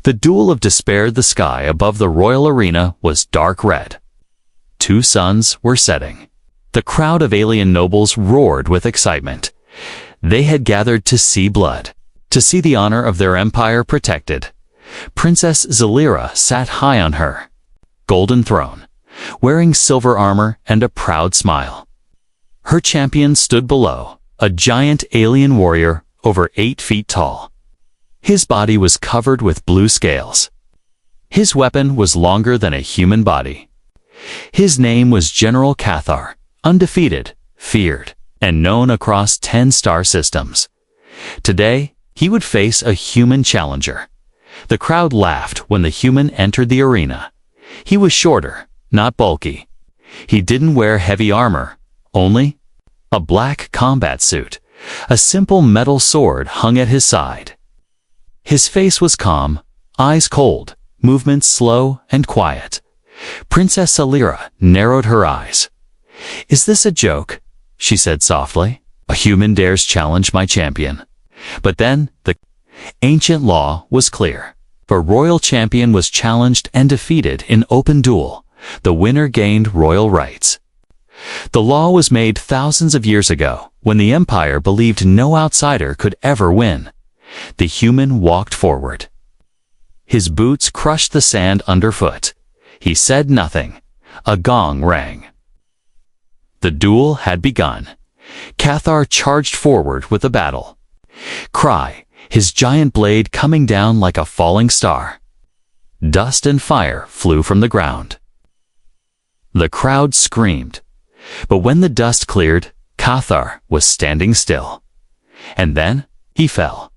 The duel of despair. The sky above the royal arena was dark red. 2 suns were setting. The crowd of alien nobles roared with excitement. They had gathered to see blood, to see the honor of their empire protected. Princess Zalira sat high on her golden throne, wearing silver armor and a proud smile. Her champion stood below, a giant alien warrior over 8 feet tall. His body was covered with blue scales. His weapon was longer than a human body. His name was General Cathar, undefeated, feared, and known across 10 star systems. Today, he would face a human challenger. The crowd laughed when the human entered the arena. He was shorter, not bulky. He didn't wear heavy armor, only a black combat suit. A simple metal sword hung at his side. His face was calm, eyes cold, movements slow and quiet. Princess Zalira narrowed her eyes. "Is this a joke?" she said softly. "A human dares challenge my champion." But then, the ancient law was clear. If a royal champion was challenged and defeated in open duel, the winner gained royal rights. The law was made thousands of years ago, when the empire believed no outsider could ever win. The human walked forward. His boots crushed the sand underfoot. He said nothing. A gong rang. The duel had begun. Cathar charged forward with the battle. Cry, his giant blade coming down like a falling star. Dust and fire flew from the ground. The crowd screamed. But when the dust cleared, Cathar was standing still. And then he fell,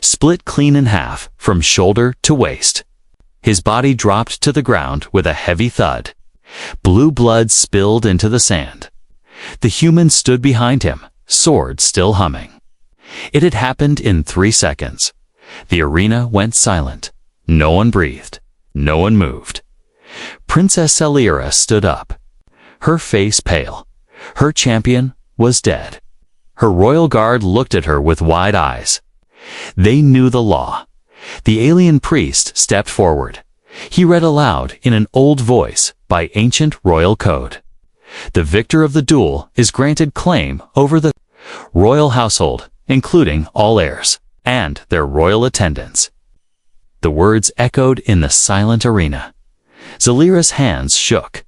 split clean in half from shoulder to waist. His body dropped to the ground with a heavy thud. Blue blood spilled into the sand. The human stood behind him, sword still humming. It had happened in 3 seconds. The arena went silent. No one breathed. No one moved. Princess Zalira stood up, her face pale. Her champion was dead. Her royal guard looked at her with wide eyes. They knew the law. The alien priest stepped forward. He read aloud in an old voice by ancient royal code. The victor of the duel is granted claim over the royal household, including all heirs, and their royal attendants. The words echoed in the silent arena. Zalira's hands shook.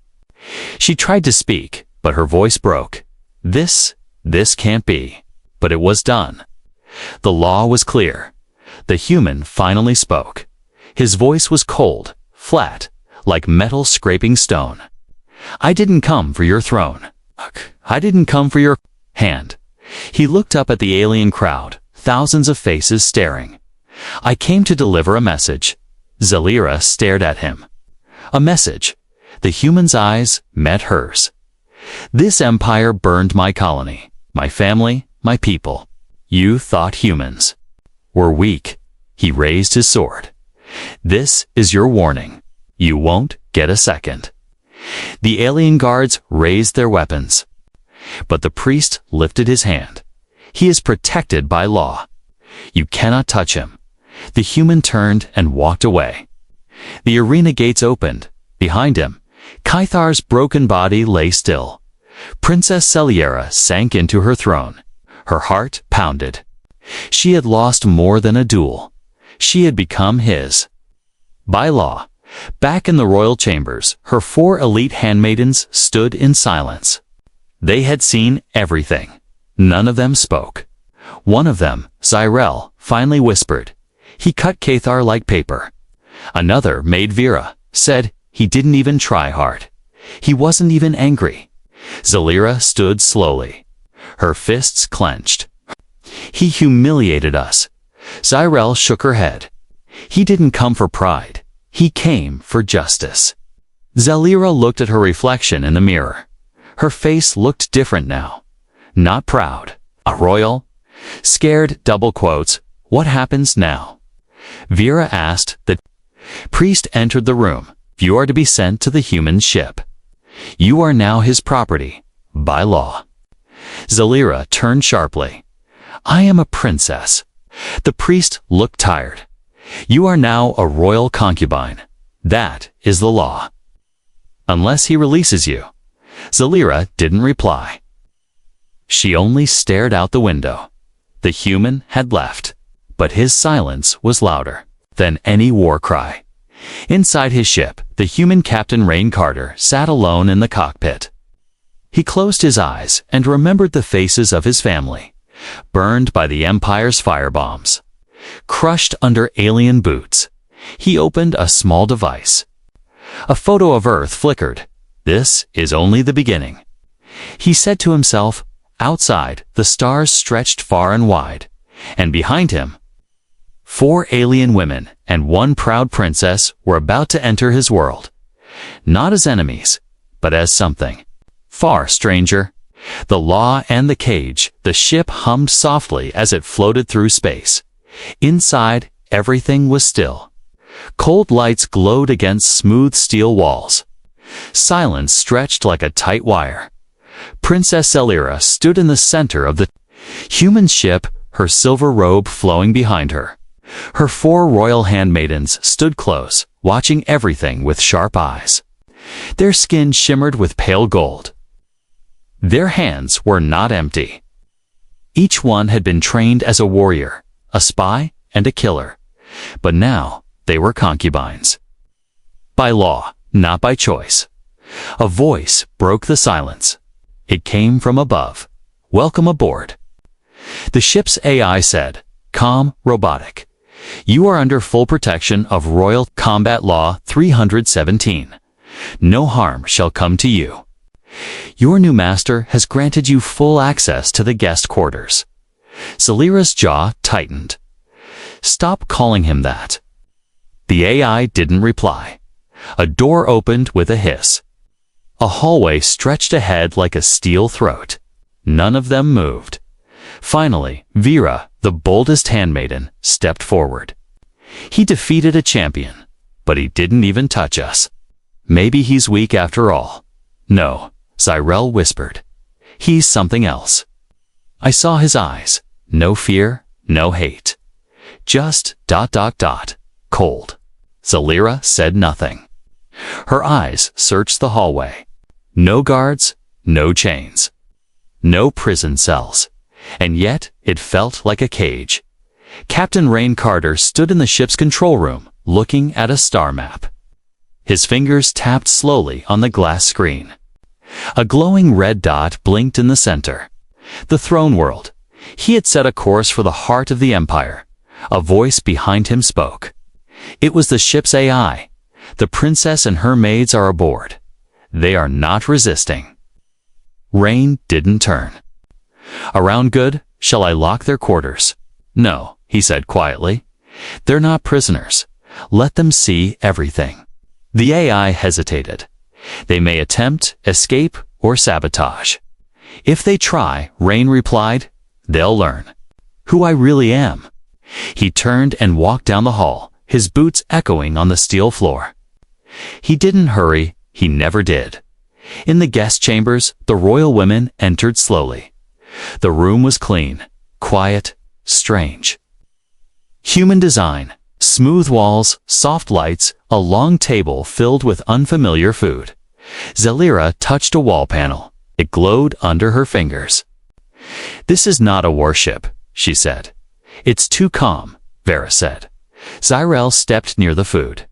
She tried to speak, but her voice broke. This can't be. But it was done. The law was clear. The human finally spoke. His voice was cold, flat, like metal scraping stone. "I didn't come for your throne. I didn't come for your hand." He looked up at the alien crowd, thousands of faces staring. "I came to deliver a message." Zalira stared at him. A message. The human's eyes met hers. "This empire burned my colony, my family, my people. You thought humans were weak." He raised his sword. "This is your warning. You won't get a second." The alien guards raised their weapons. But the priest lifted his hand. "He is protected by law. You cannot touch him." The human turned and walked away. The arena gates opened. Behind him, Cathar's broken body lay still. Princess Zalira sank into her throne. Her heart pounded. She had lost more than a duel. She had become his. By law, back in the royal chambers, her 4 elite handmaidens stood in silence. They had seen everything. None of them spoke. One of them, Zyrel, finally whispered, "He cut Cathar like paper." Another, maid Vera, said, "He didn't even try hard. He wasn't even angry." Zalira stood slowly. Her fists clenched. "He humiliated us." Zyrel shook her head. "He didn't come for pride. He came for justice." Zalira looked at her reflection in the mirror. Her face looked different now. Not proud. A royal. Scared, double quotes. "What happens now?" Vera asked. The priest entered the room. "You are to be sent to the human ship. You are now his property, by law." Zalira turned sharply. "I am a princess." The priest looked tired. You are now a royal concubine. That is the law. Unless he releases you. Zalira didn't reply. She only stared out the window. The human had left, but his silence was louder than any war cry. Inside his ship, the human Captain Rayn Carter sat alone in the cockpit. He closed his eyes and remembered the faces of his family, burned by the Empire's firebombs, crushed under alien boots. He opened a small device. A photo of Earth flickered. This is only the beginning. He said to himself, outside, the stars stretched far and wide, and behind him, 4 alien women and 1 proud princess were about to enter his world, not as enemies, but as something far stranger. The law and the cage. The ship hummed softly as it floated through space. Inside, everything was still. Cold lights glowed against smooth steel walls. Silence stretched like a tight wire. Princess Zalira stood in the center of the human ship, her silver robe flowing behind her. Her 4 royal handmaidens stood close, watching everything with sharp eyes. Their skin shimmered with pale gold. Their hands were not empty. Each one had been trained as a warrior, a spy, and a killer. But now they were concubines. By law, not by choice. A voice broke the silence. It came from above. Welcome aboard. The ship's AI said, calm, robotic. You are under full protection of Royal Combat Law 317. No harm shall come to you. Your new master has granted you full access to the guest quarters. Zalira's jaw tightened. Stop calling him that. The AI didn't reply. A door opened with a hiss. A hallway stretched ahead like a steel throat. None of them moved. Finally, Vera, the boldest handmaiden, stepped forward. He defeated a champion, but he didn't even touch us. Maybe he's weak after all. No, Zyrel whispered. He's something else. I saw his eyes. No fear, no hate. Just ... cold. Zalira said nothing. Her eyes searched the hallway. No guards, no chains. No prison cells. And yet it felt like a cage. Captain Rayn Carter stood in the ship's control room, looking at a star map. His fingers tapped slowly on the glass screen. A glowing red dot blinked in the center. The throne world. He had set a course for the heart of the Empire. A voice behind him spoke. It was the ship's AI. The princess and her maids are aboard. They are not resisting. Rayn didn't turn. Around good, shall I lock their quarters? No, he said quietly. They're not prisoners. Let them see everything. The AI hesitated. They may attempt, escape, or sabotage. If they try, Rayn replied, they'll learn who I really am. He turned and walked down the hall, his boots echoing on the steel floor. He didn't hurry, he never did. In the guest chambers, the royal women entered slowly. The room was clean, quiet, strange. Human design, smooth walls, soft lights, a long table filled with unfamiliar food. Zalira touched a wall panel. It glowed under her fingers. This is not a warship, she said. It's too calm, Vera said. Zyrel stepped near the food.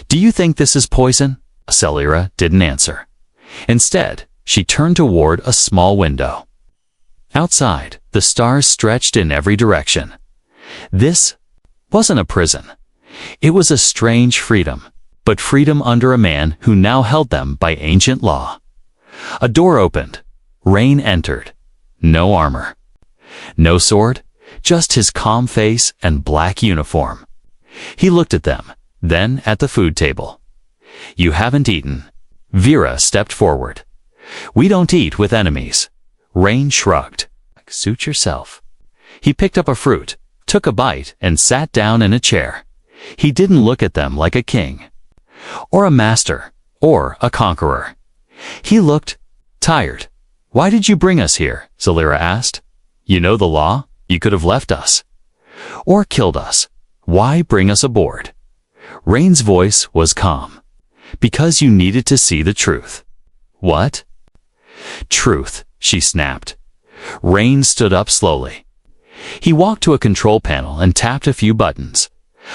Do you think this is poison? Zalira didn't answer. Instead, she turned toward a small window. Outside, the stars stretched in every direction. This wasn't a prison. It was a strange freedom, but freedom under a man who now held them by ancient law. A door opened. Rayn entered. No armor. No sword, just his calm face and black uniform. He looked at them, then at the food table. You haven't eaten. Vera stepped forward. We don't eat with enemies. Rayn shrugged. Suit yourself. He picked up a fruit, took a bite, and sat down in a chair. He didn't look at them like a king, or a master, or a conqueror. He looked tired. Why did you bring us here? Zalira asked. You know the law. You could have left us. Or killed us. Why bring us aboard? Rayn's voice was calm. Because you needed to see the truth. What? Truth, she snapped. Rayn stood up slowly. He walked to a control panel and tapped a few buttons.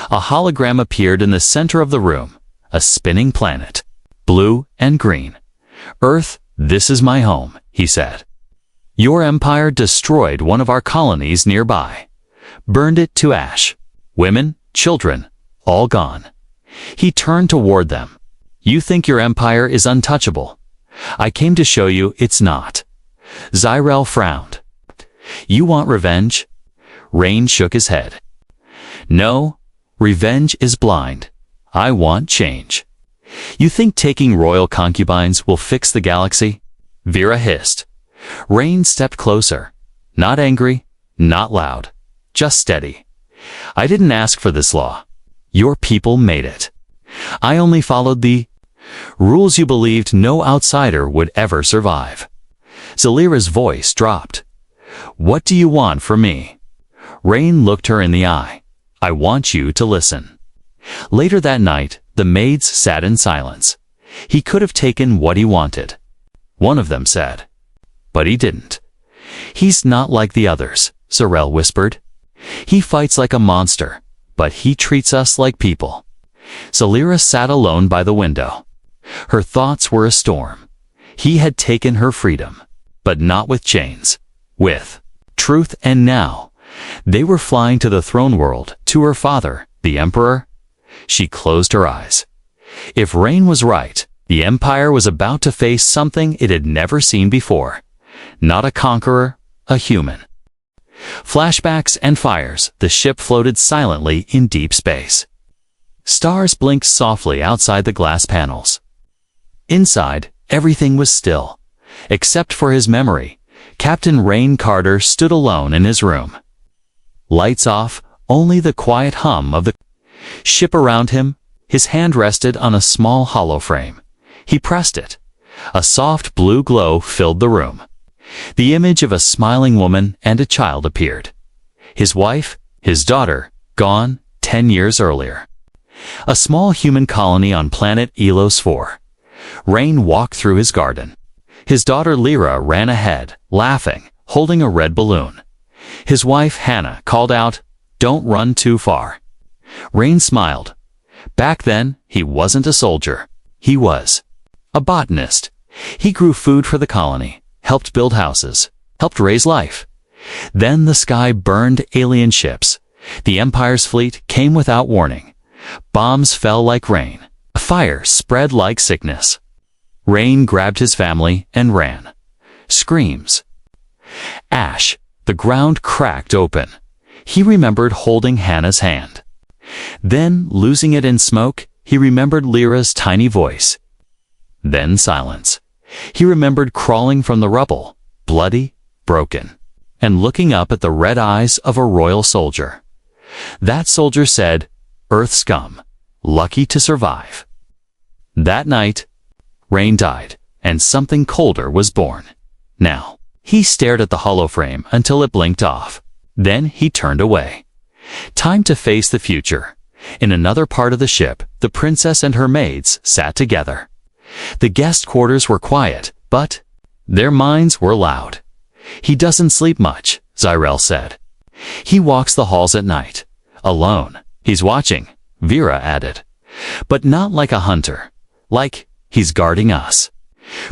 A hologram appeared in the center of the room, a spinning planet, blue and green. Earth, this is my home, he said. Your empire destroyed one of our colonies nearby, burned it to ash. Women, children, all gone. He turned toward them. You think your empire is untouchable. I came to show you it's not. Zyrel frowned. You want revenge? Rayn shook his head. No, revenge is blind. I want change. You think taking royal concubines will fix the galaxy? Vera hissed. Rayn stepped closer. Not angry, not loud, just steady. I didn't ask for this law. Your people made it. I only followed the rules you believed no outsider would ever survive. Zalira's voice dropped. What do you want from me? Rayn looked her in the eye. I want you to listen. Later that night, the maids sat in silence. He could have taken what he wanted. One of them said. But he didn't. He's not like the others, Zyrel whispered. He fights like a monster, but he treats us like people. Zalira sat alone by the window. Her thoughts were a storm. He had taken her freedom, but not with chains. With truth, and now they were flying to the throne world, to her father, the emperor. She closed her eyes. If Rayn was right, the empire was about to face something it had never seen before. Not a conqueror, a human. Flashbacks and fires, the ship floated silently in deep space. Stars blinked softly outside the glass panels. Inside, everything was still. Except for his memory, Captain Rayn Carter stood alone in his room. Lights off, only the quiet hum of the ship around him. His hand rested on a small hollow frame. He pressed it. A soft blue glow filled the room. The image of a smiling woman and a child appeared. His wife, his daughter, gone 10 years earlier. A small human colony on planet Elos 4. Rayn walked through his garden. His daughter Lyra ran ahead, laughing, holding a red balloon. His wife Hannah called out, "Don't run too far." Rayn smiled. Back then, he wasn't a soldier. He was a botanist. He grew food for the colony, helped build houses, helped raise life. Then the sky burned alien ships. The Empire's fleet came without warning. Bombs fell like rain. Fire spread like sickness. Rayn grabbed his family and ran. Screams. Ash. The ground cracked open. He remembered holding Hannah's hand. Then, losing it in smoke, he remembered Lyra's tiny voice. Then silence. He remembered crawling from the rubble, bloody, broken, and looking up at the red eyes of a royal soldier. That soldier said, "Earth scum, lucky to survive." That night, Rayn died, and something colder was born. Now, he stared at the holoframe until it blinked off. Then he turned away. Time to face the future. In another part of the ship, the princess and her maids sat together. The guest quarters were quiet, but their minds were loud. He doesn't sleep much, Zyrel said. He walks the halls at night. Alone. He's watching, Vera added. But not like a hunter. Like he's guarding us.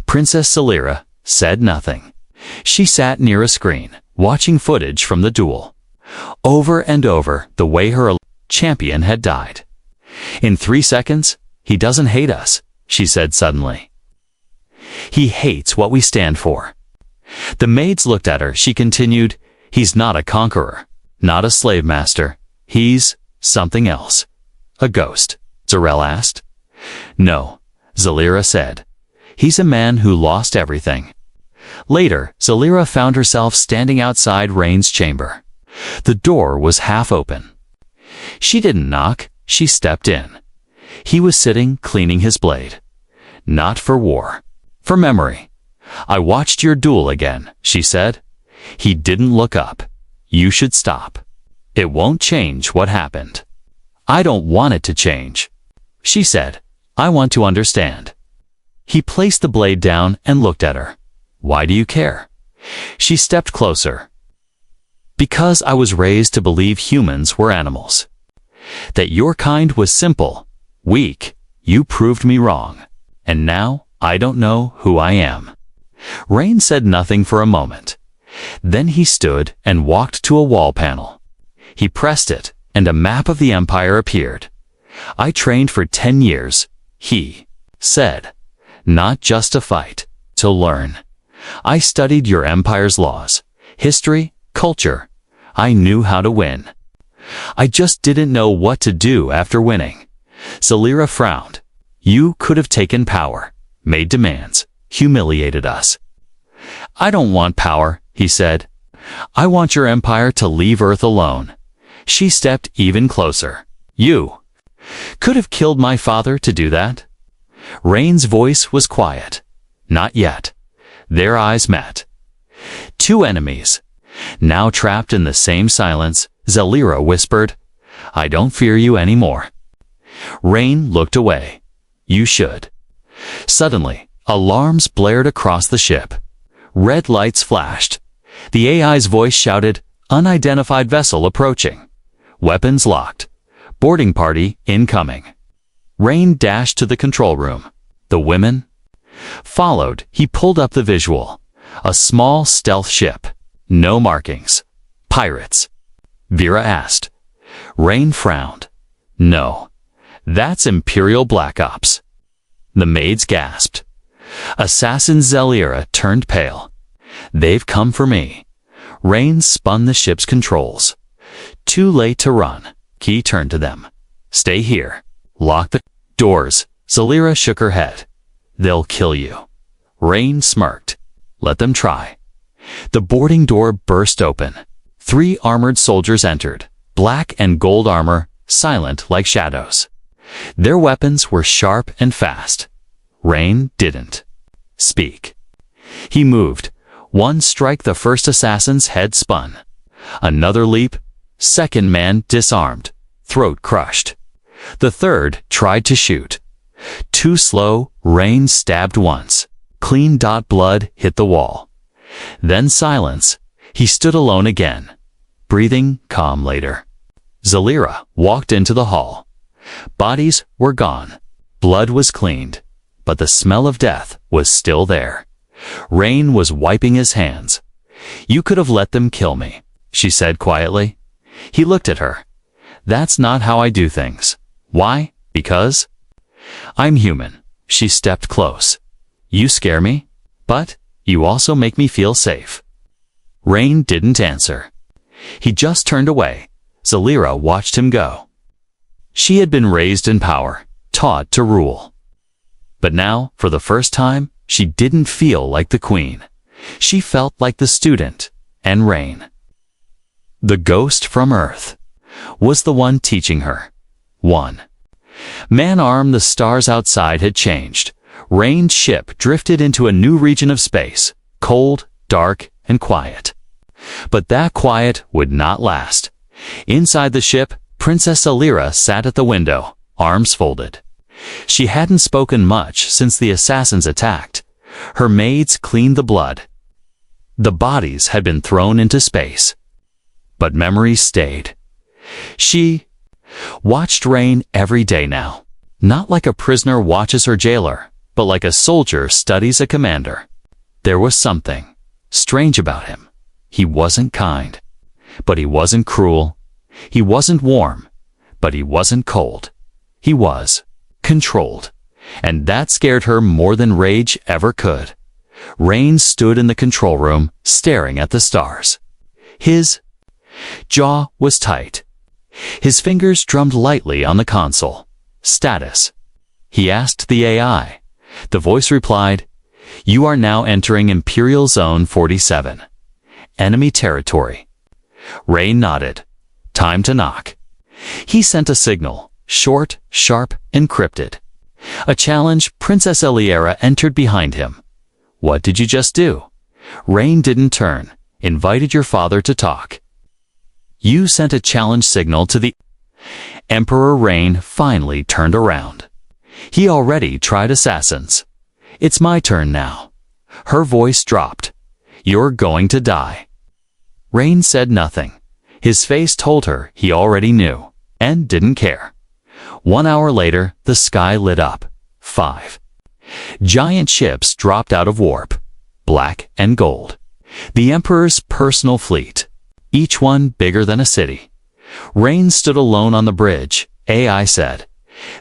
Princess Zalira said nothing. She sat near a screen, watching footage from the duel. Over and over, the way her champion had died. In 3 seconds, he doesn't hate us, she said suddenly. He hates what we stand for. The maids looked at her. She continued, he's not a conqueror, not a slave master. He's something else. A ghost, Zyrel asked. No, Zalira said. He's a man who lost everything. Later, Zalira found herself standing outside Rayn's chamber. The door was half open. She didn't knock, she stepped in. He was sitting cleaning his blade. Not for war, for memory. I watched your duel again, she said. He didn't look up. You should stop. It won't change what happened. I don't want it to change. She said, I want to understand. He placed the blade down and looked at her. Why do you care? She stepped closer. Because I was raised to believe humans were animals. That your kind was simple, weak. You proved me wrong. And now I don't know who I am. Rayn said nothing for a moment. Then he stood and walked to a wall panel. He pressed it, and a map of the Empire appeared. I trained for 10 years, he said. Not just to fight, to learn. I studied your Empire's laws, history, culture. I knew how to win. I just didn't know what to do after winning. Zalira frowned. You could have taken power, made demands, humiliated us. I don't want power, he said. I want your empire to leave Earth alone. She stepped even closer. You could have killed my father to do that? Rayn's voice was quiet. Not yet. Their eyes met. Two enemies. Now trapped in the same silence, Zalira whispered, I don't fear you anymore. Rayn looked away. You should. Suddenly, alarms blared across the ship. Red lights flashed. The AI's voice shouted, Unidentified vessel approaching. Weapons locked. Boarding party incoming. Rayn dashed to the control room. The women followed. He pulled up the visual. A small stealth ship. No markings. Pirates. Vera asked. Rayn frowned. No. That's Imperial Black Ops. The maids gasped. Assassin Zalira turned pale. They've come for me. Rayn spun the ship's controls. Too late to run. Key turned to them. Stay here. Lock the doors. Zalira shook her head. They'll kill you. Rayn smirked. Let them try. The boarding door burst open. 3 armored soldiers entered. Black and gold armor, silent like shadows. Their weapons were sharp and fast. Rayn didn't speak. He moved. One strike, the first assassin's head spun. Another leap. Second man disarmed. Throat crushed. The third tried to shoot. Too slow, Rayn stabbed once. Clean dot blood hit the wall. Then silence. He stood alone again. Breathing calm later. Zalira walked into the hall. Bodies were gone. Blood was cleaned. But the smell of death was still there. Rayn was wiping his hands. You could have let them kill me, she said quietly. He looked at her. That's not how I do things. Why? Because I'm human. She stepped close. You scare me, but you also make me feel safe. Rayn didn't answer. He just turned away. Zalira watched him go. She had been raised in power, taught to rule. But now, for the first time, she didn't feel like the queen. She felt like the student, and Rayn, the ghost from Earth, was the one teaching her. 1. Man-arm, the stars outside had changed. Rayn's ship drifted into a new region of space, cold, dark, and quiet. But that quiet would not last. Inside the ship, Princess Zalira sat at the window, arms folded. She hadn't spoken much since the assassins attacked. Her maids cleaned the blood. The bodies had been thrown into space. But memories stayed. She watched Rayn every day now. Not like a prisoner watches her jailer, but like a soldier studies a commander. There was something strange about him. He wasn't kind, but he wasn't cruel. He wasn't warm, but he wasn't cold. He was controlled, and that scared her more than rage ever could. Rayn stood in the control room, staring at the stars. His jaw was tight. His fingers drummed lightly on the console. Status. He asked the AI. The voice replied, You are now entering Imperial Zone 47. Enemy territory. Rayn nodded. Time to knock. He sent a signal, short, sharp, encrypted. A challenge. Princess Zalira entered behind him. What did you just do? Rayn didn't turn. Invited your father to talk. You sent a challenge signal to the Emperor Rayn finally turned around. He already tried assassins. "It's my turn now." Her voice dropped. "You're going to die." Rayn said nothing. His face told her he already knew, and didn't care. 1 hour later, the sky lit up. 5 giant ships dropped out of warp, black and gold. The Emperor's personal fleet, each one bigger than a city. Rayn stood alone on the bridge. AI said,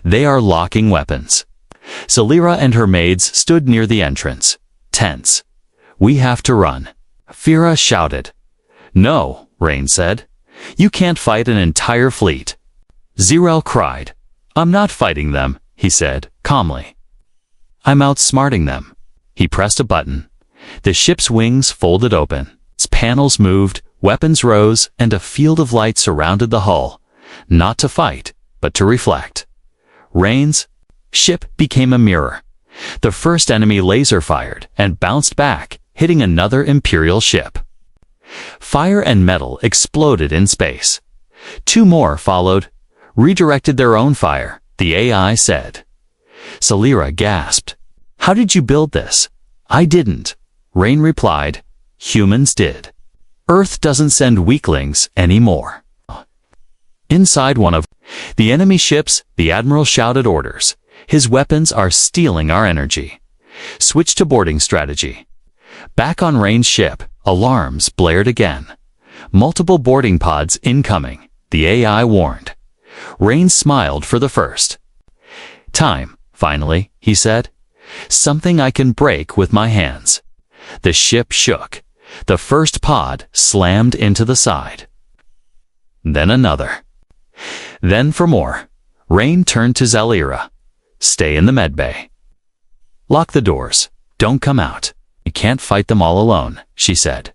"They are locking weapons." Celira and her maids stood near the entrance, tense. "We have to run." Fira shouted. "No," Rayn said. "You can't fight an entire fleet." Zirel cried. "I'm not fighting them," he said, calmly. "I'm outsmarting them." He pressed a button. The ship's wings folded open. Its panels moved, weapons rose, and a field of light surrounded the hull. Not to fight, but to reflect. Rayn's ship became a mirror. The first enemy laser fired and bounced back, hitting another Imperial ship. Fire and metal exploded in space. 2 more followed, redirected their own fire, the AI said. Celira gasped. "How did you build this?" "I didn't," Rayn replied. "Humans did. Earth doesn't send weaklings anymore." Inside one of the enemy ships, the Admiral shouted orders. "His weapons are stealing our energy. Switch to boarding strategy." Back on Rayn's ship, alarms blared again. "Multiple boarding pods incoming," the AI warned. Rayn smiled for the first time. "Finally," he said. "Something I can break with my hands." The ship shook. The first pod slammed into the side. Then another. Then for more. Rayn turned to Celira. "Stay in the medbay. Lock the doors. Don't come out. You can't fight them all alone," she said.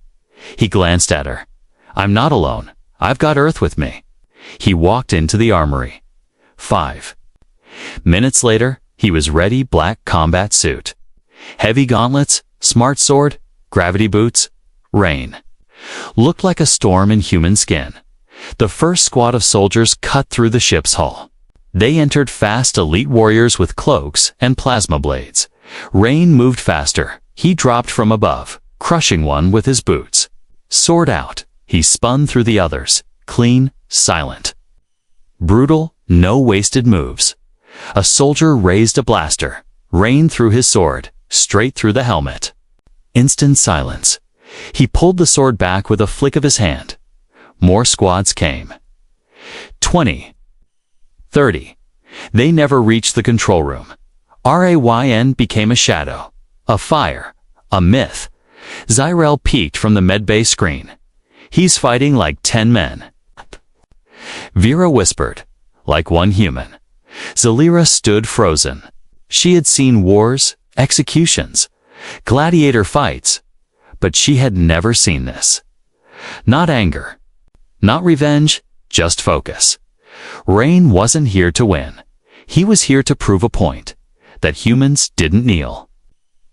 He glanced at her. "I'm not alone. I've got Earth with me." He walked into the armory. 5 minutes later, he was ready. Black combat suit, heavy gauntlets, smart sword, gravity boots. Rayn looked like a storm in human skin. The first squad of soldiers cut through the ship's hull. They entered fast, elite warriors with cloaks and plasma blades. Rayn moved faster. He dropped from above, crushing one with his boots. Sword out, he spun through the others, clean, silent. Brutal, no wasted moves. A soldier raised a blaster. Rayn threw his sword, straight through the helmet. Instant silence. He pulled the sword back with a flick of his hand. More squads came. 20. 30. They never reached the control room. Rayn became a shadow, a fire, a myth. Zirel peeked from the medbay screen. "He's fighting like 10 men. Vera whispered, "Like one human." Celira stood frozen. She had seen wars, executions, gladiator fights, but she had never seen this. Not anger, not revenge, just focus. Rayn wasn't here to win. He was here to prove a point, that humans didn't kneel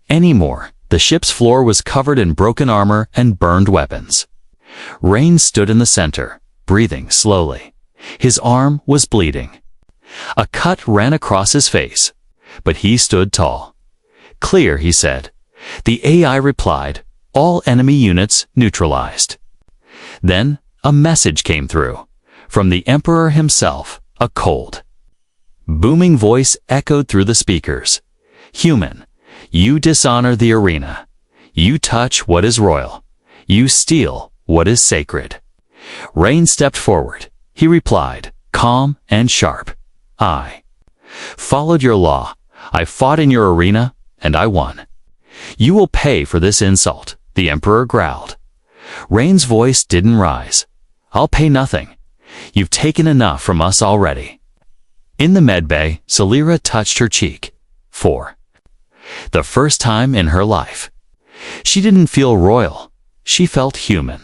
anymore. The ship's floor was covered in broken armor and burned weapons. Rayn stood in the center, breathing slowly. His arm was bleeding. A cut ran across his face, but he stood tall. "Clear," he said. The AI replied, "All enemy units neutralized." Then a message came through, from the Emperor himself, a cold, booming voice echoed through the speakers. "Human, you dishonor the arena. You touch what is royal. You steal what is sacred." Rayn stepped forward. He replied, calm and sharp, "I followed your law. I fought in your arena, and I won. You will pay for this insult," the Emperor growled. Rayn's voice didn't rise. "I'll pay nothing. You've taken enough from us already." In the medbay, Celira touched her cheek. For the first time in her life, she didn't feel royal. She felt human.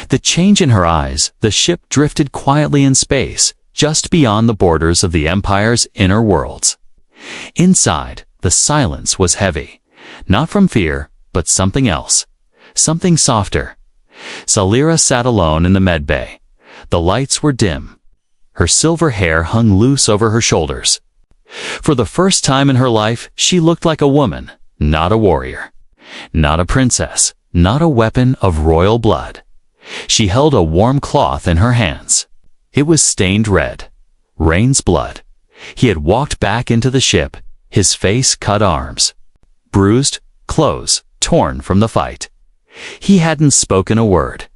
The change in her eyes, the ship drifted quietly in space, just beyond the borders of the Empire's inner worlds. Inside, the silence was heavy, not from fear, but something else, something softer. Celira sat alone in the medbay. The lights were dim. Her silver hair hung loose over her shoulders. For the first time in her life, she looked like a woman, not a warrior, not a princess, not a weapon of royal blood. She held a warm cloth in her hands. It was stained red. Rayn's blood. He had walked back into the ship, his face cut, arms bruised, clothes torn from the fight. He hadn't spoken a word.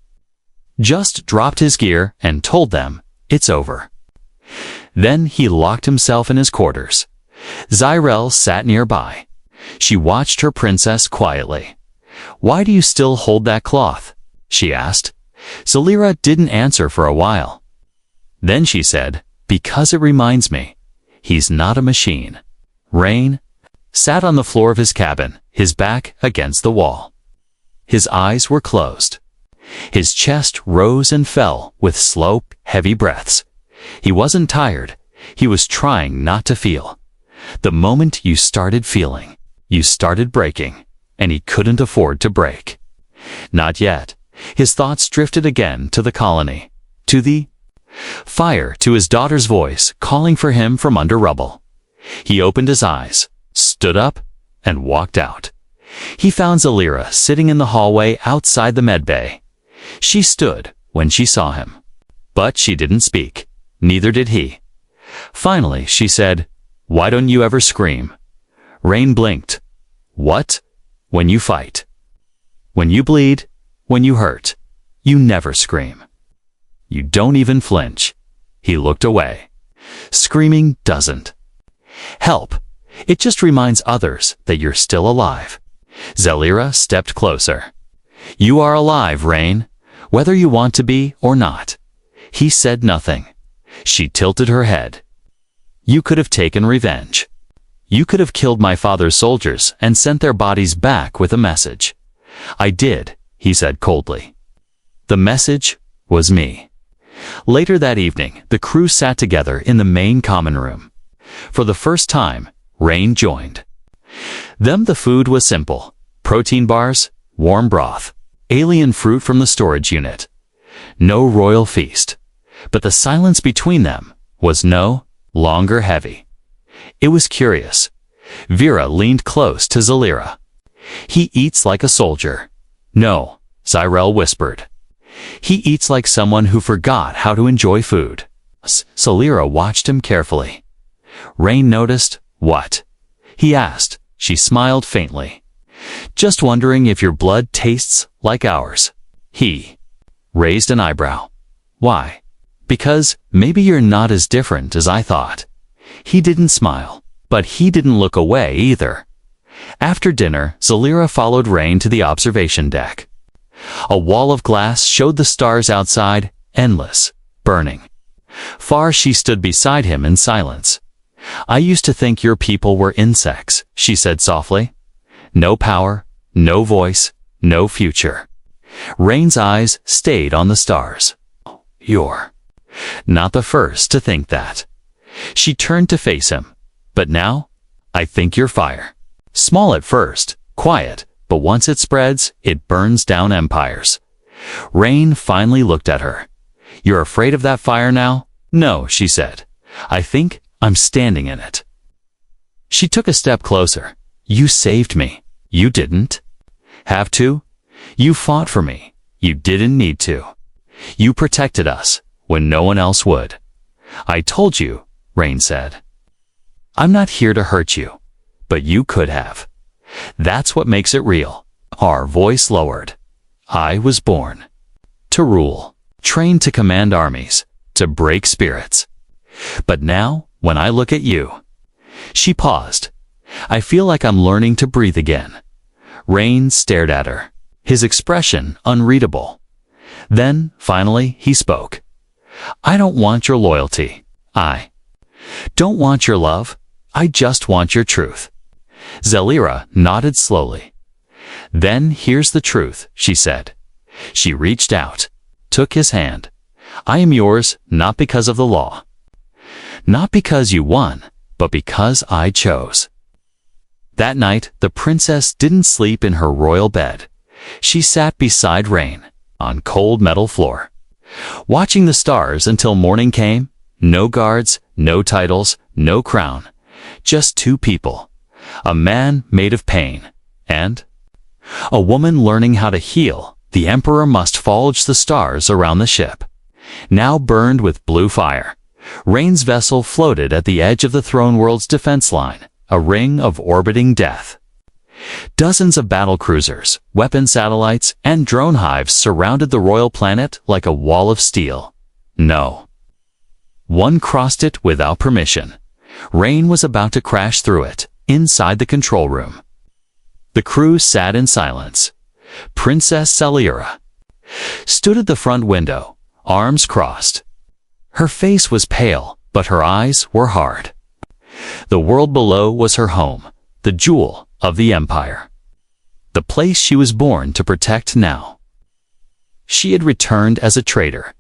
Just dropped his gear and told them, "It's over." Then he locked himself in his quarters. Zyrel sat nearby. She watched her princess quietly. "Why do you still hold that cloth?" she asked. Zalira didn't answer for a while. Then she said, "Because it reminds me, he's not a machine." Rayn sat on the floor of his cabin, his back against the wall. His eyes were closed. His chest rose and fell with slow, heavy breaths. He wasn't tired. He was trying not to feel. The moment you started feeling, you started breaking, and he couldn't afford to break. Not yet. His thoughts drifted again to the colony, to the fire, to his daughter's voice calling for him from under rubble. He opened his eyes, stood up, and walked out. He found Zalira sitting in the hallway outside the medbay. She stood when she saw him, but she didn't speak. Neither did he. Finally, she said, "Why don't you ever scream?" Rayn blinked. "What?" "When you fight. When you bleed. When you hurt. You never scream. You don't even flinch." He looked away. Screaming doesn't help. It just reminds others that you're still alive. Zalira stepped closer. "You are alive, Rayn, whether you want to be or not." He said nothing. She tilted her head. "You could have taken revenge. You could have killed my father's soldiers and sent their bodies back with a message." "I did," he said coldly. "The message was me." Later that evening, the crew sat together in the main common room. For the first time, Rayn joined them. The food was simple: protein bars, warm broth, alien fruit from the storage unit. No royal feast. But the silence between them was no longer heavy. It was curious. Vera leaned close to Zalira. "He eats like a soldier." "No," Zyrel whispered. "He eats like someone who forgot how to enjoy food." Zalira watched him carefully. Rayn noticed. "What?" he asked. She smiled faintly. "Just wondering if your blood tastes like ours." He raised an eyebrow. "Why?" "Because maybe you're not as different as I thought." He didn't smile, but he didn't look away either. After dinner, Zalira followed Rayn to the observation deck. A wall of glass showed the stars outside, endless, burning. Far she stood beside him in silence. "I used to think your people were insects," she said softly. "No power, no voice, no future." Rayn's eyes stayed on the stars. "You're not the first to think that." She turned to face him. "But now, I think you're fire. Small at first, quiet, but once it spreads, it burns down empires." Rayn finally looked at her. "You're afraid of that fire now?" "No," she said. "I think I'm standing in it." She took a step closer. "You saved me. You didn't have to. You fought for me. You didn't need to. You protected us when no one else would." "I told you," Rayn said. "I'm not here to hurt you, but you could have. That's what makes it real." Our voice lowered. "I was born to rule, trained to command armies, to break spirits. But now, when I look at you..." She paused. "I feel like I'm learning to breathe again." Rayn stared at her, his expression unreadable. Then, finally, he spoke. "I don't want your loyalty. I don't want your love. I just want your truth." Zalira nodded slowly. "Then here's the truth," she said. She reached out, took his hand. "I am yours, not because of the law. Not because you won, but because I chose." That night, the princess didn't sleep in her royal bed. She sat beside Rayn, on cold metal floor, watching the stars until morning came, No guards, no titles, no crown. Just two people. A man made of pain, and a woman learning how to heal. The Emperor must forge the stars around the ship. Now burned with blue fire, Rayn's vessel floated at the edge of the throne world's defense line, a ring of orbiting death. Dozens of battle cruisers, weapon satellites, and drone hives surrounded the royal planet like a wall of steel. No. One crossed it without permission. Rayn was about to crash through it, inside the control room. The crew sat in silence. Princess Celira stood at the front window, arms crossed. Her face was pale, but her eyes were hard. The world below was her home, the jewel of the Empire. The place she was born to protect now. She had returned as a traitor.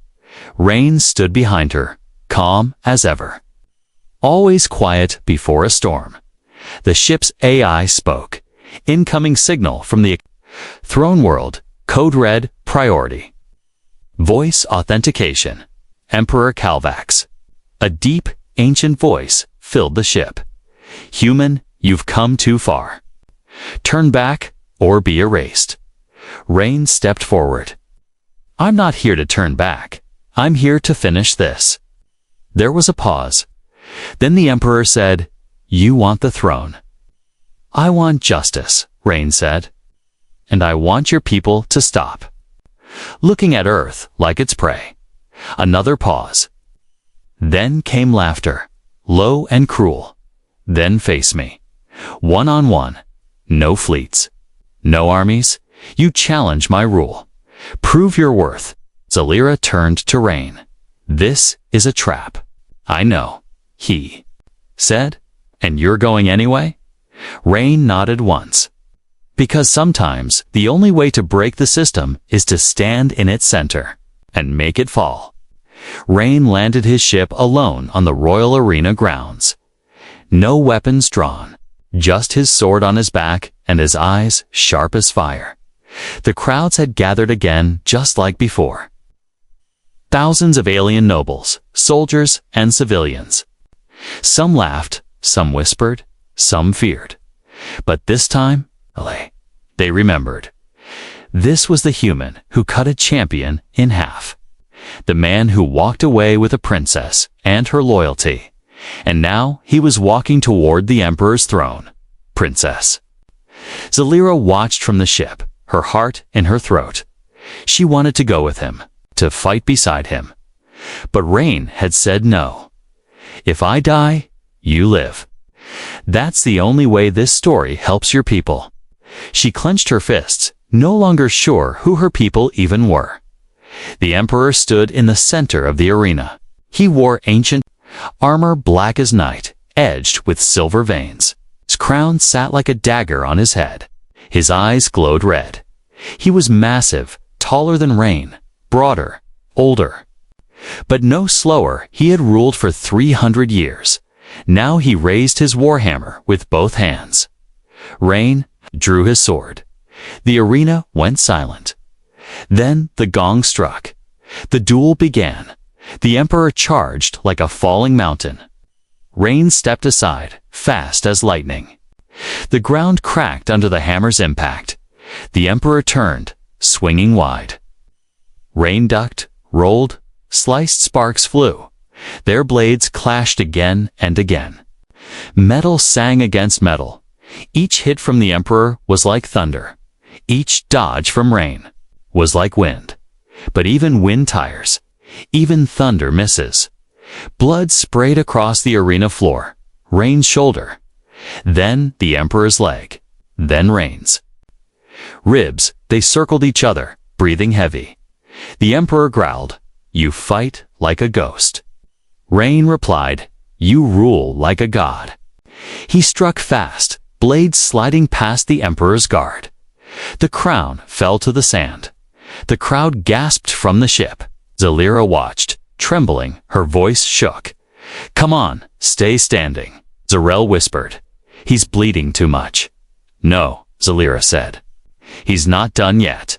Rayn stood behind her, calm as ever. Always quiet before a storm. The ship's AI spoke. Incoming signal from the throne world, code red, priority. Voice authentication. Emperor Calvax. A deep, ancient voice filled the ship. Human, you've come too far. Turn back or be erased. Rayn stepped forward. I'm not here to turn back. I'm here to finish this. There was a pause. Then the Emperor said, You want the throne. I want justice, Rayn said. And I want your people to stop looking at Earth like its prey. Another pause. Then came laughter, low and cruel. Then face me. One-on-one. No fleets. No armies. You challenge my rule. Prove your worth. Celira turned to Rayn. This is a trap. I know, he said. And you're going anyway? Rayn nodded once. Because sometimes the only way to break the system is to stand in its center and make it fall. Rayn landed his ship alone on the royal arena grounds. No weapons drawn, just his sword on his back and his eyes sharp as fire. The crowds had gathered again just like before. Thousands of alien nobles, soldiers, and civilians. Some laughed, some whispered, some feared. But this time, they remembered. This was the human who cut a champion in half. The man who walked away with a princess and her loyalty. And now he was walking toward the Emperor's throne. Princess. Celira watched from the ship, her heart in her throat. She wanted to go with him, to fight beside him. But Rayn had said no. If I die, you live. That's the only way this story helps your people. She clenched her fists, no longer sure who her people even were. The Emperor stood in the center of the arena. He wore ancient armor black as night, edged with silver veins. His crown sat like a dagger on his head. His eyes glowed red. He was massive, taller than Rayn, broader, older. But no slower, he had ruled for 300 years. Now he raised his warhammer with both hands. Rayn drew his sword. The arena went silent. Then the gong struck. The duel began. The Emperor charged like a falling mountain. Rayn stepped aside, fast as lightning. The ground cracked under the hammer's impact. The Emperor turned, swinging wide. Rayn ducked, rolled, sliced sparks flew. Their blades clashed again and again. Metal sang against metal. Each hit from the Emperor was like thunder. Each dodge from Rayn was like wind. But even wind tires. Even thunder misses. Blood sprayed across the arena floor. Rayn's shoulder. Then the Emperor's leg. Then Rayn's ribs. They circled each other, breathing heavy. The Emperor growled, "You fight like a ghost." Rayn replied, "You rule like a god." He struck fast, blades sliding past the Emperor's guard. The crown fell to the sand. The crowd gasped from the ship. Celira watched, trembling, her voice shook. "Come on, stay standing," Zarel whispered. "He's bleeding too much." "No," Celira said. "He's not done yet."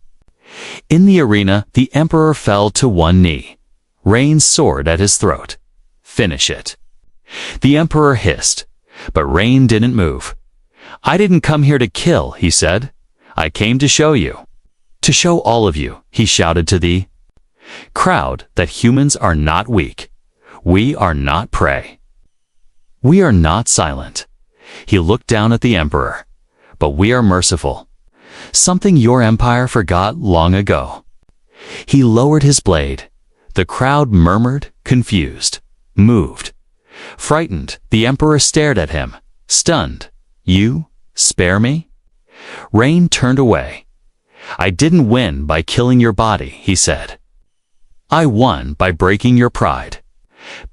In the arena, the Emperor fell to one knee, Rayn's sword at his throat. Finish it." The Emperor hissed, but Rayn didn't move. "I didn't come here to kill," he said. "I came to show you. To show all of you," he shouted to the crowd, "that humans are not weak. We are not prey. We are not silent." He looked down at the Emperor. "But we are merciful. Something your empire forgot long ago." He lowered his blade. The crowd murmured, confused, moved. Frightened, the Emperor stared at him, stunned. "You spare me?" Rayn turned away. "I didn't win by killing your body," he said. "I won by breaking your pride."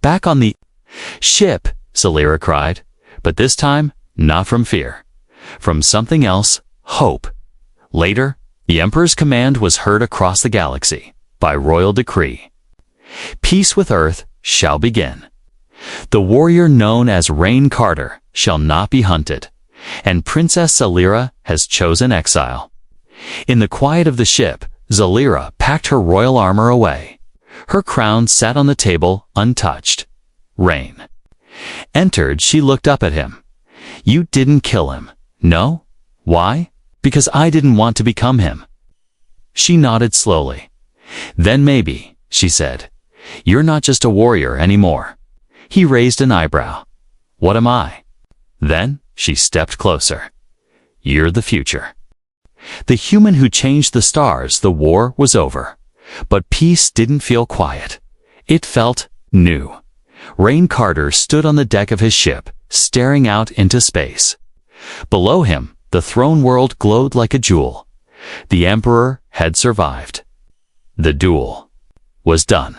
"Back on the ship," Zalira cried, but this time not from fear. From something else, hope. Later, the Emperor's command was heard across the galaxy, by royal decree. "Peace with Earth shall begin. The warrior known as Rayn Carter shall not be hunted, and Princess Zalira has chosen exile." In the quiet of the ship, Zalira packed her royal armor away. Her crown sat on the table, untouched. Rayn entered. She looked up at him. "You didn't kill him, no? Why?" "Because I didn't want to become him." She nodded slowly. "Then maybe," she said, "you're not just a warrior anymore." He raised an eyebrow. "What am I?" Then she stepped closer. "You're the future." The human who changed the stars. The war was over. But peace didn't feel quiet. It felt new. Rayn Carter stood on the deck of his ship, staring out into space. Below him, the throne world glowed like a jewel. The Emperor had survived. The duel was done.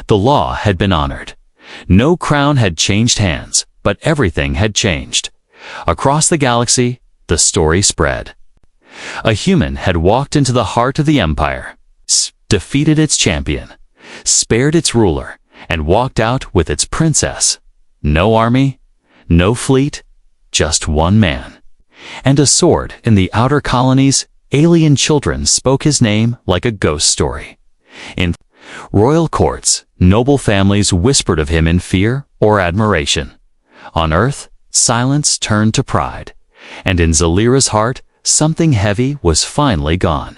The law had been honored. No crown had changed hands, but everything had changed. Across the galaxy, the story spread. A human had walked into the heart of the Empire, defeated its champion, spared its ruler, and walked out with its princess. No army, no fleet, just one man. And a sword in the outer colonies. Alien children spoke his name like a ghost story. In royal courts, noble families whispered of him in fear or admiration. On Earth, silence turned to pride. And in Zalira's heart, something heavy was finally gone.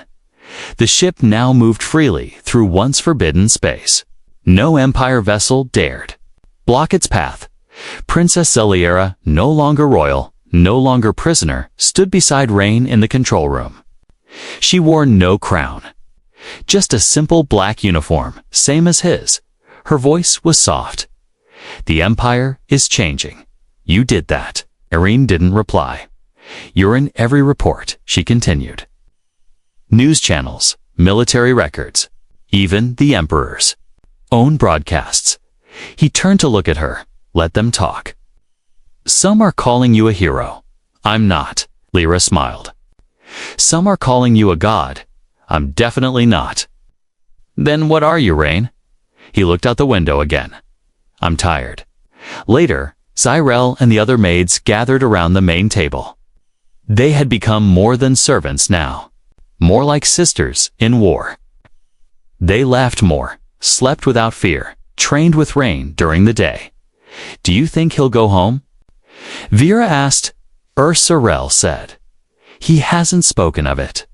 The ship now moved freely through once forbidden space. No Empire vessel dared block its path. Princess Zalira, no longer royal, no longer prisoner, stood beside Rayn in the control room. She wore no crown. Just a simple black uniform, same as his. Her voice was soft. "The Empire is changing. You did that." Rayn didn't reply. "You're in every report," she continued. News channels, military records, even the Emperor's own broadcasts. He turned to look at her. "Let them talk. Some are calling you a hero. I'm not." Lyra smiled. "Some are calling you a god. I'm definitely not." "Then what are you, Rayn?" He looked out the window again. "I'm tired." Later, Zyrel and the other maids gathered around the main table. They had become more than servants now, more like sisters in war. They laughed more, slept without fear, trained with Rayn during the day. "Do you think he'll go home?" Vera asked. Zyrel said. "He hasn't spoken of it."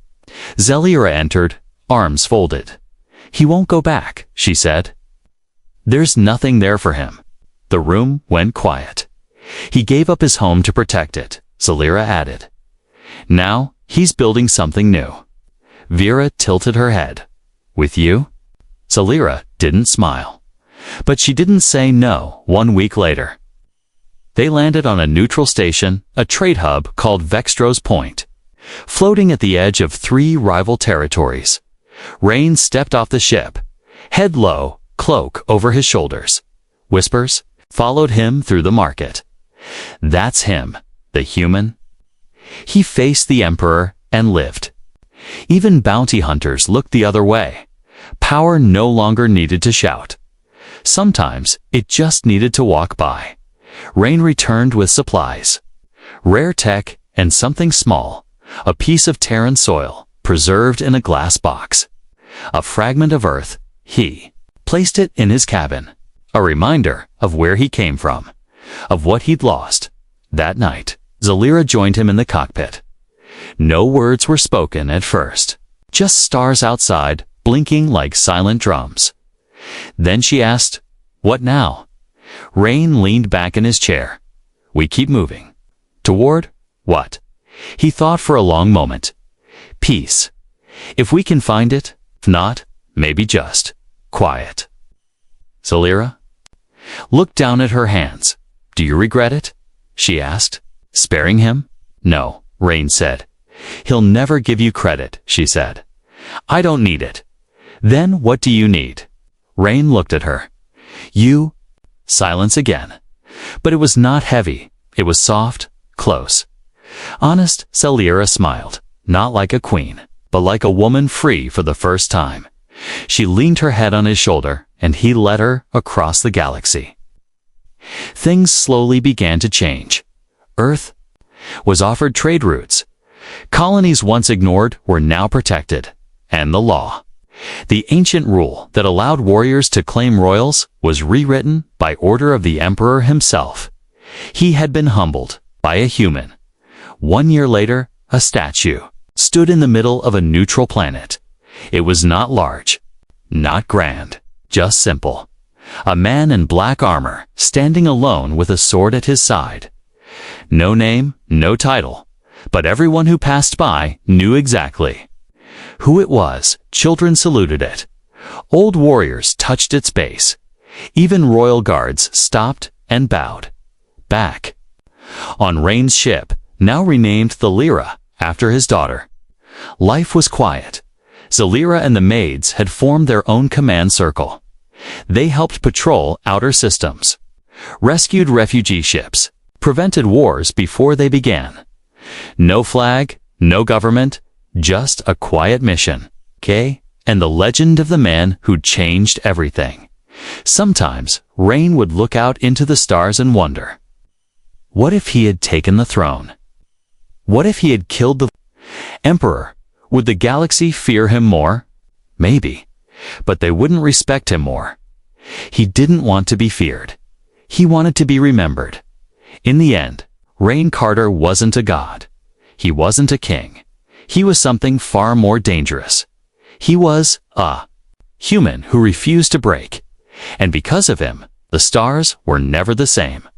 Zalira entered, arms folded. "He won't go back," she said. "There's nothing there for him." The room went quiet. "He gave up his home to protect it," Zalira added. "Now, he's building something new." Vera tilted her head. "With you?" Zalira didn't smile. But she didn't say no. 1 week later, they landed on a neutral station, a trade hub called Vextros Point, floating at the edge of 3 rival territories. Rayn stepped off the ship, head low, cloak over his shoulders. Whispers followed him through the market. "That's him, the human." He faced the Emperor and lived. Even bounty hunters looked the other way. Power no longer needed to shout. Sometimes it just needed to walk by. Rayn returned with supplies. Rare tech and something small, a piece of Terran soil, preserved in a glass box. A fragment of Earth. He placed it in his cabin. a reminder of where he came from, of what he'd lost. That night, Zalira joined him in the cockpit. No words were spoken at first, just stars outside, blinking like silent drums. Then she asked, "What now?" Rayn leaned back in his chair. "We keep moving." "Toward what?" He thought for a long moment. "Peace. If we can find it, if not, maybe just quiet." Zalira looked down at her hands. "Do you regret it?" she asked. "Sparing him?" "No," Rayn said. "He'll never give you credit," she said. "I don't need it." "Then what do you need?" Rayn looked at her. "You." Silence again. But it was not heavy. It was soft, close. Honest, Zalira smiled, not like a queen, but like a woman free for the first time. She leaned her head on his shoulder, and he led her across the galaxy. Things slowly began to change. Earth was offered trade routes. Colonies once ignored were now protected. And the law, the ancient rule that allowed warriors to claim royals, was rewritten by order of the Emperor himself. He had been humbled by a human. 1 year later, a statue stood in the middle of a neutral planet. It was not large, not grand, just simple. A man in black armor, standing alone with a sword at his side. No name, no title, but everyone who passed by knew exactly who it was. Children saluted it. Old warriors touched its base. Even royal guards stopped and bowed. Back on Rayn's ship, now renamed the Lyra after his daughter, life was quiet. Zalira and the maids had formed their own command circle. They helped patrol outer systems, rescued refugee ships, prevented wars before they began. No flag, no government, just a quiet mission, and the legend of the man who changed everything. Sometimes, Rayn would look out into the stars and wonder, what if he had taken the throne? What if he had killed the emperor? Would the galaxy fear him more? Maybe, but they wouldn't respect him more. He didn't want to be feared. He wanted to be remembered. In the end, Rayn Carter wasn't a god. He wasn't a king. He was something far more dangerous. He was a human who refused to break. And because of him, the stars were never the same.